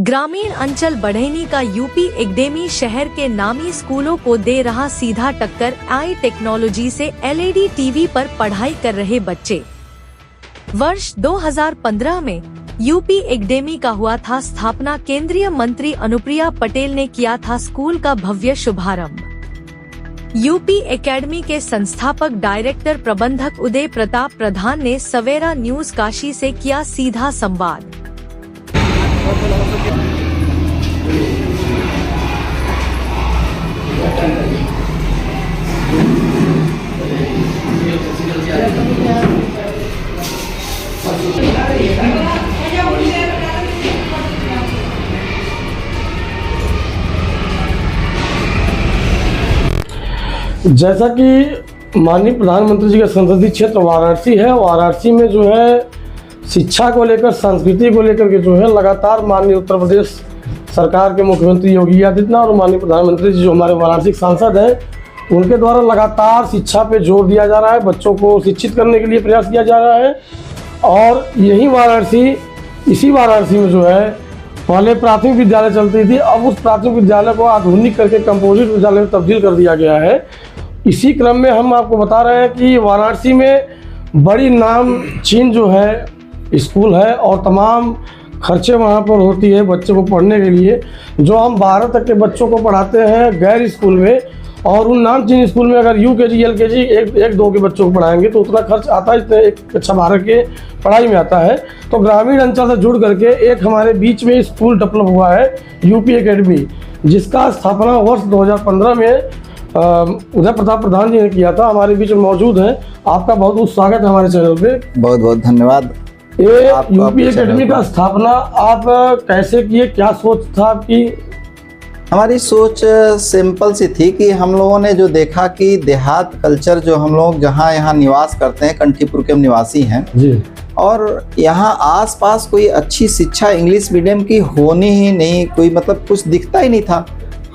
ग्रामीण अंचल बढ़ैनी का यूपी एकेडमी शहर के नामी स्कूलों को दे रहा सीधा टक्कर। आई टेक्नोलॉजी से एलईडी टीवी पर पढ़ाई कर रहे बच्चे। वर्ष 2015 में यूपी एकेडमी का हुआ था स्थापना। केंद्रीय मंत्री अनुप्रिया पटेल ने किया था स्कूल का भव्य शुभारंभ। यूपी एकेडमी के संस्थापक डायरेक्टर प्रबंधक उदय प्रताप प्रधान ने सवेरा न्यूज काशी से किया सीधा संवाद। जैसा कि माननीय प्रधानमंत्री जी का संसदीय क्षेत्र वाराणसी है, वाराणसी में जो है शिक्षा को लेकर, संस्कृति को लेकर के जो है लगातार माननीय उत्तर प्रदेश सरकार के मुख्यमंत्री योगी आदित्यनाथ और माननीय प्रधानमंत्री जी जो हमारे वाराणसी के सांसद हैं, उनके द्वारा लगातार शिक्षा पे जोर दिया जा रहा है। बच्चों को शिक्षित करने के लिए प्रयास किया जा रहा है। और यही वाराणसी, इसी वाराणसी में जो है पहले प्राथमिक विद्यालय चलती थी, अब उस प्राथमिक विद्यालय को आधुनिक करके कंपोजिट विद्यालय में तब्दील कर दिया गया है। इसी क्रम में हम आपको बता रहे हैं कि वाराणसी में बड़ी नामचीन जो है स्कूल है और तमाम खर्चे वहाँ पर होती है बच्चों को पढ़ने के लिए। जो हम 12 तक के बच्चों को पढ़ाते हैं गैर स्कूल में, और उन नामचीन स्कूल में अगर यूकेजी एलकेजी एक दो के बच्चों को पढ़ाएंगे तो उतना खर्च आता है जितना एक कक्षा 12 के पढ़ाई में आता है। तो ग्रामीण अंचल से जुड़ करके एक हमारे बीच में स्कूल डेवलप हुआ है यूपी एकेडमी, जिसका स्थापना वर्ष 2015 में उदय प्रताप प्रधान जी ने किया था। हमारे बीच में मौजूद हैं। आपका बहुत बहुत स्वागत है हमारे चैनल पे। बहुत बहुत धन्यवाद। ये यूपी एकेडमी का स्थापना आप कैसे किए, क्या सोच था आपकी? हमारी सोच सिंपल सी थी कि हम लोगों ने जो देखा कि देहात कल्चर जो हम लोग जहाँ यहाँ निवास करते हैं, कंठीपुर के हम निवासी हैं जी, और यहाँ आसपास कोई अच्छी शिक्षा इंग्लिश मीडियम की होनी ही नहीं, कोई मतलब कुछ दिखता ही नहीं था।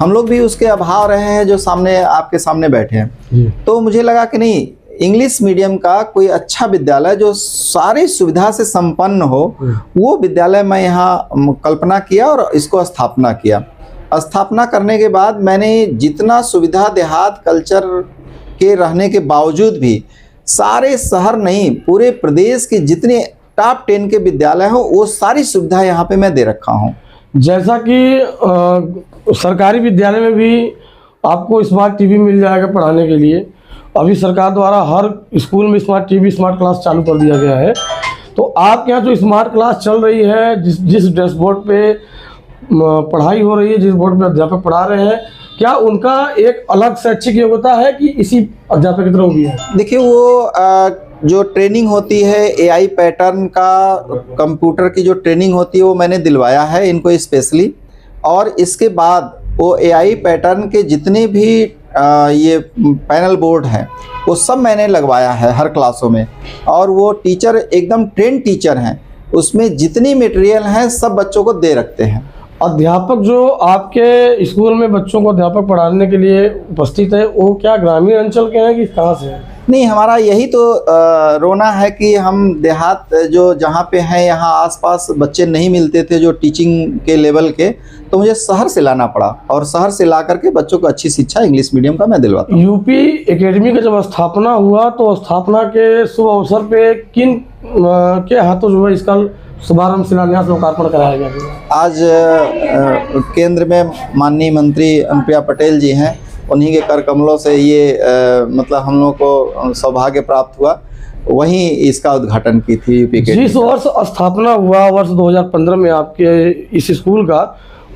हम लोग भी उसके अभाव रहे हैं जो सामने आपके सामने बैठे हैं। तो मुझे लगा कि नहीं, इंग्लिश मीडियम का कोई अच्छा विद्यालय जो सारी सुविधा से संपन्न हो, वो विद्यालय मैं यहाँ कल्पना किया और इसको स्थापना किया। स्थापना करने के बाद मैंने जितना सुविधा देहात कल्चर के रहने के बावजूद भी सारे शहर नहीं, पूरे प्रदेश के जितने टॉप 10 के विद्यालय हो वो सारी सुविधा यहाँ पे मैं दे रखा हूँ। जैसा कि सरकारी विद्यालय में भी आपको स्मार्ट टीवी मिल जाएगा पढ़ाने के लिए। अभी सरकार द्वारा हर स्कूल में स्मार्ट टीवी, स्मार्ट क्लास चालू कर दिया गया है। तो आपके यहाँ जो स्मार्ट क्लास चल रही है, जिस डैशबोर्ड पे पढ़ाई हो रही है, जिस बोर्ड पे अध्यापक पढ़ा रहे हैं, क्या उनका एक अलग शैक्षिक योग्यता है कि इसी अध्यापक की तरह होगी है? देखिए, वो जो ट्रेनिंग होती है एआई पैटर्न का, कंप्यूटर की जो ट्रेनिंग होती है वो मैंने दिलवाया है इनको स्पेशली। और इसके बाद वो एआई पैटर्न के जितने भी ये पैनल बोर्ड हैं वो सब मैंने लगवाया है हर क्लासों में। और वो टीचर एकदम ट्रेंड टीचर हैं, उसमें जितनी मटेरियल हैं सब बच्चों को दे रखते हैं। अध्यापक जो आपके स्कूल में बच्चों को अध्यापक पढ़ाने के लिए उपस्थित है, वो क्या ग्रामीण अंचल के हैं कि कहाँ से हैं? नहीं, हमारा यही तो रोना है कि हम देहात जो जहाँ पे हैं यहाँ आसपास बच्चे नहीं मिलते थे जो टीचिंग के लेवल के, तो मुझे शहर से लाना पड़ा और शहर से ला करके बच्चों को अच्छी शिक्षा इंग्लिश मीडियम का मैं दिलवाता हूँ। यूपी एकेडमी का जब स्थापना हुआ तो स्थापना के शुभ अवसर पे किन के हाथों जो है इसका शुभारंभ, शिलान्यास, लोकार्पण कराया गया? आज केंद्र में माननीय मंत्री अनुप्रिया पटेल जी हैं, उन्हीं के कर कमलों से ये मतलब हम लोग को सौभाग्य प्राप्त हुआ। वहीं इसका उद्घाटन की थी यूपी के। जिस वर्ष स्थापना हुआ वर्ष 2015 में आपके इस स्कूल का,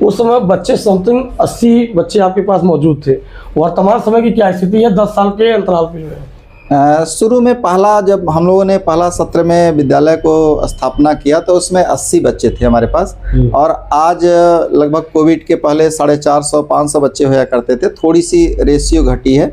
उस समय बच्चे समथिंग 80 बच्चे आपके पास मौजूद थे। वर्तमान समय की क्या स्थिति है 10 साल के अंतराल पे जो है? शुरू में जब हम लोगों ने पहला सत्र में विद्यालय को स्थापना किया तो उसमें 80 बच्चे थे हमारे पास, और आज लगभग कोविड के पहले 450-500 बच्चे होया करते थे। थोड़ी सी रेशियो घटी है,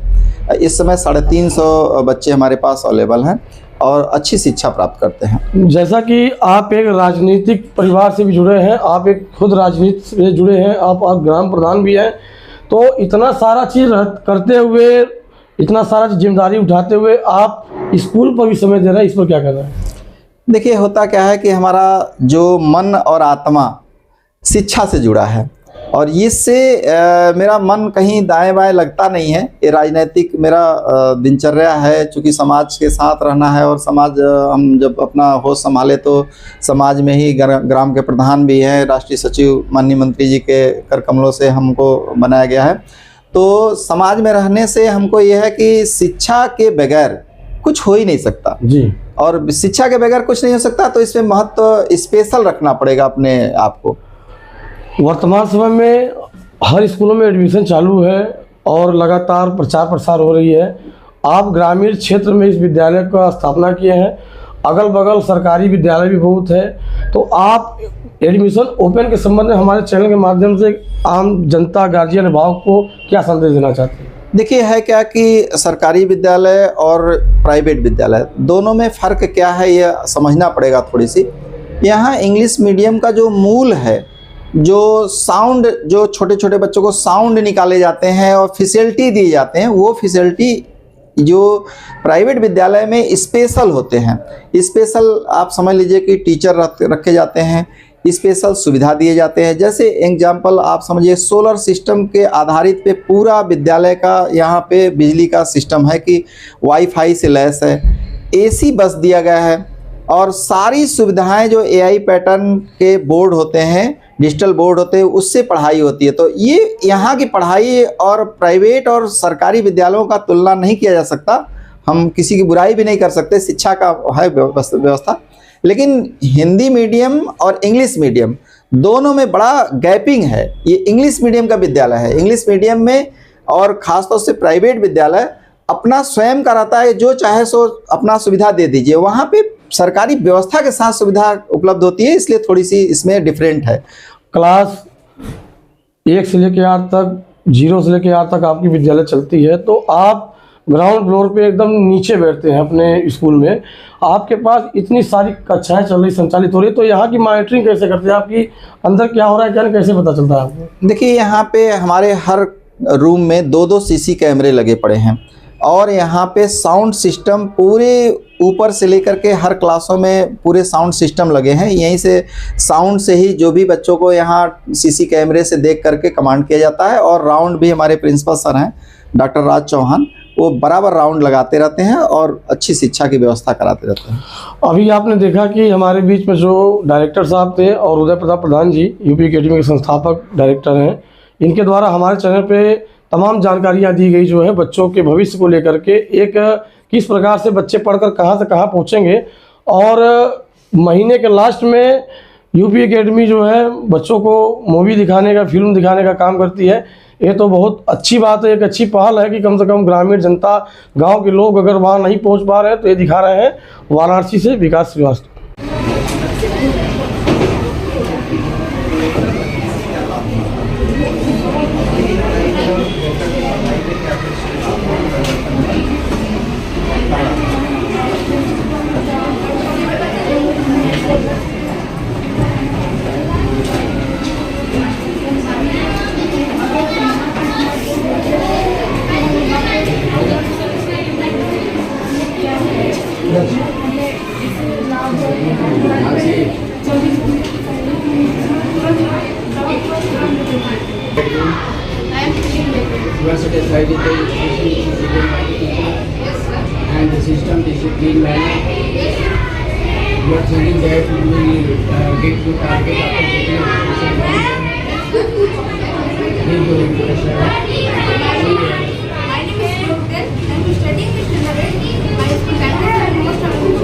इस समय 350 बच्चे हमारे पास अवेलेबल हैं और अच्छी शिक्षा प्राप्त करते हैं। जैसा कि आप एक राजनीतिक परिवार से भी जुड़े हैं, आप एक खुद राजनीति से जुड़े हैं, आप ग्राम प्रधान भी हैं, तो इतना सारा चीज़ करते हुए, इतना सारा जिम्मेदारी उठाते हुए आप स्कूल पर भी समय दे रहे हैं, इस पर क्या कहना है? देखिए, होता क्या है कि हमारा जो मन और आत्मा शिक्षा से जुड़ा है और इससे मेरा मन कहीं दाएं बाएं लगता नहीं है। ये राजनीतिक मेरा दिनचर्या है, चूँकि समाज के साथ रहना है और समाज हम जब अपना होश संभाले तो समाज में ही ग्राम के प्रधान भी हैं, राष्ट्रीय सचिव माननीय मंत्री जी के कर कमलों से हमको बनाया गया है। तो समाज में रहने से हमको ये है कि शिक्षा के बगैर कुछ हो ही नहीं सकता जी, और शिक्षा के बगैर कुछ नहीं हो सकता, तो इसमें महत्व स्पेशल रखना पड़ेगा अपने आप को। वर्तमान समय में हर स्कूलों में एडमिशन चालू है और लगातार प्रचार प्रसार हो रही है। आप ग्रामीण क्षेत्र में इस विद्यालय का स्थापना किए हैं, अगल बगल सरकारी विद्यालय भी बहुत है, तो आप एडमिशन ओपन के संबंध में हमारे चैनल के माध्यम से आम जनता, गार्जियन, अभिभावक को क्या संदेश देना चाहते हैं? देखिए, है क्या कि सरकारी विद्यालय और प्राइवेट विद्यालय दोनों में फ़र्क क्या है ये समझना पड़ेगा थोड़ी सी। यहाँ इंग्लिश मीडियम का जो मूल है, जो साउंड, जो छोटे छोटे बच्चों को साउंड निकाले जाते हैं और फैसिलिटी दिए जाते हैं, वो फैसिलिटी जो प्राइवेट विद्यालय में स्पेशल होते हैं। स्पेशल आप समझ लीजिए कि टीचर रखे जाते हैं, स्पेशल सुविधा दिए जाते हैं। जैसे एग्जाम्पल आप समझिए, सोलर सिस्टम के आधारित पे पूरा विद्यालय का यहाँ पे बिजली का सिस्टम है कि वाईफाई से लैस है, एसी बस दिया गया है और सारी सुविधाएं जो एआई पैटर्न के बोर्ड होते हैं, डिजिटल बोर्ड होते हैं, उससे पढ़ाई होती है। तो ये यहाँ की पढ़ाई और प्राइवेट और सरकारी विद्यालयों का तुलना नहीं किया जा सकता। हम किसी की बुराई भी नहीं कर सकते, शिक्षा का है व्यवस्था। लेकिन हिंदी मीडियम और इंग्लिश मीडियम दोनों में बड़ा गैपिंग है। ये इंग्लिश मीडियम का विद्यालय है। इंग्लिश मीडियम में और ख़ासतौर से प्राइवेट विद्यालय अपना स्वयं का रहता है, जो चाहे सो अपना सुविधा दे दीजिए। वहाँ पे सरकारी व्यवस्था के साथ सुविधा उपलब्ध होती है, इसलिए थोड़ी सी इसमें डिफरेंट है। क्लास 1 से लेकर 8 तक, 0 से लेकर 8 तक आपकी विद्यालय चलती है, तो आप ग्राउंड फ्लोर पे एकदम नीचे बैठते हैं अपने स्कूल में। आपके पास इतनी सारी कक्षाएं चल रही, संचालित हो रही, तो यहाँ की मॉनिटरिंग कैसे करते हैं? आपकी अंदर क्या हो रहा है, क्या नहीं, कैसे पता चलता है आपको? देखिए, यहाँ पे हमारे हर रूम में 2-2 सीसी कैमरे लगे पड़े हैं और यहाँ पे साउंड सिस्टम पूरे ऊपर से लेकर के हर क्लासों में पूरे साउंड सिस्टम लगे हैं। यहीं से साउंड से ही जो भी बच्चों को यहाँ सीसी कैमरे से देख करके कमांड किया जाता है। और राउंड भी हमारे प्रिंसिपल सर हैं डॉक्टर राज चौहान, वो बराबर राउंड लगाते रहते हैं और अच्छी शिक्षा की व्यवस्था कराते रहते हैं। अभी आपने देखा कि हमारे बीच में जो डायरेक्टर साहब थे और उदय प्रताप प्रधान जी यूपी अकेडमी के संस्थापक डायरेक्टर हैं, इनके द्वारा हमारे चैनल पे तमाम जानकारियाँ दी गई जो है बच्चों के भविष्य को लेकर के, एक किस प्रकार से बच्चे पढ़कर कहाँ से कहाँ पहुँचेंगे। और महीने के लास्ट में यूपी अकेडमी जो है बच्चों को मूवी दिखाने का, फिल्म दिखाने का काम करती है। ये तो बहुत अच्छी बात है, एक अच्छी पहल है कि कम से कम ग्रामीण जनता, गांव के लोग अगर वहाँ नहीं पहुँच पा रहे हैं तो ये दिखा रहे हैं वाराणसी से विकास Srivastava. You are satisfied with the and the system discipline manner. You are thinking that you will get to target after getting education. Then you will get a My name is Logan. I am studying in Srinagar. My school language is most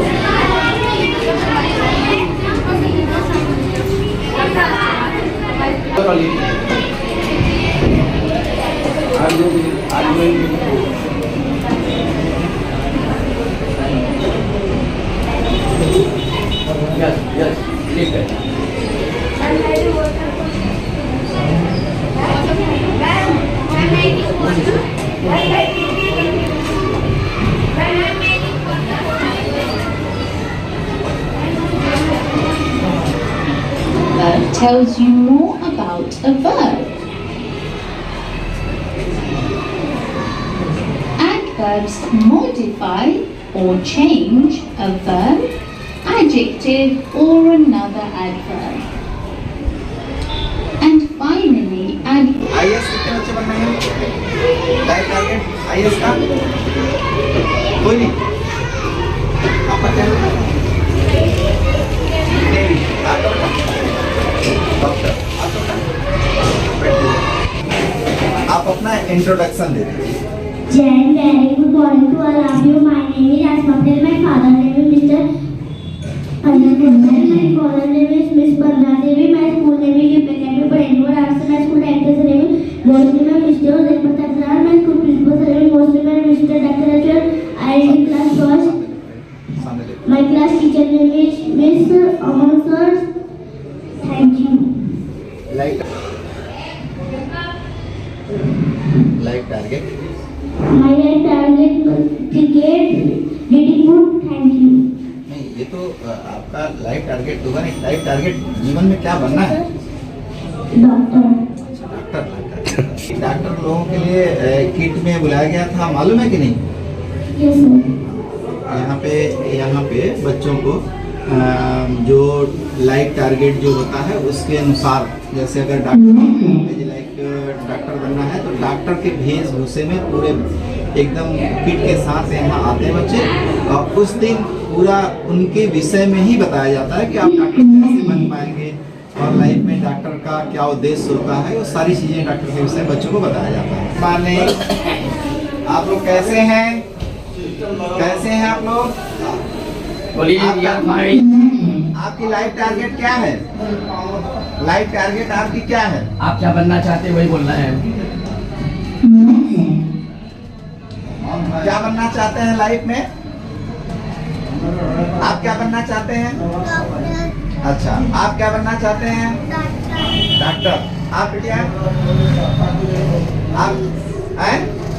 tells you more about a verb. Adverbs modify or change a verb, adjective or another adverb. IAS कितने बच्चे बनना है? Life target IAS का कोई नहीं। आपका क्या है? आपका बेटा? डॉक्टर। आप अपना इंट्रोडक्शन दे दीजिए। Jen, very good morning to all of you. My name is Asma Patel. My father name is Mr. Anil Kumar. My father name is Miss Bandra Devi. My school name is UP Academy Brainwood Arts. My school director's name is Mostly Mr. Uday Patakrar. My school principal's name is Mostly Mr. Dr. Rachel. I am in class first. My class teacher name is Miss Aman Sir. Thank you. Life target My target cricket, reading book. Thank you. नहीं, ये तो आपका life target होगा नहीं। Life target जीवन में क्या बनना है? Doctor. डॉक्टर। डॉक्टर लोगों के लिए किट में बुलाया गया था, मालूम है कि नहीं? Yes sir. यहाँ पे बच्चों को जो लाइफ टारगेट जो होता है उसके अनुसार, जैसे अगर डॉक्टर बनना है तो डॉक्टर के वेशभूषे में पूरे एकदम किट के साथ यहाँ आते हैं बच्चे, और उस दिन पूरा उनके विषय में ही बताया जाता है कि आप डॉक्टर कैसे बन पाएंगे और लाइफ में डॉक्टर का क्या उद्देश्य होता है, वो सारी चीज़ें डॉक्टर के विषय में बच्चों को बताया जाता है। माने आप लोग कैसे हैं? कैसे हैं आप लोग? बोलिए यार भाई। आपकी लाइफ टारगेट क्या है? लाइफ टारगेट आपकी क्या है? आप क्या बनना चाहते हैं वही बोलना है। क्या बनना चाहते हैं लाइफ में? आप क्या बनना चाहते हैं? अच्छा, आप क्या बनना चाहते हैं? डॉक्टर। आप बिटिया? आप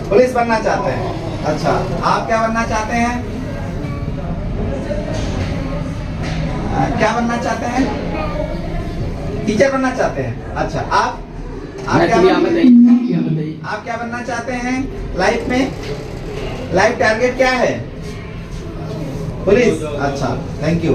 पुलिस बनना चाहते हैं? अच्छा, आप क्या बनना चाहते हैं? क्या बनना चाहते हैं? टीचर बनना चाहते हैं। अच्छा, आप क्या बनना चाहते हैं लाइफ में? लाइफ टारगेट क्या है? पुलिस। अच्छा, थैंक यू।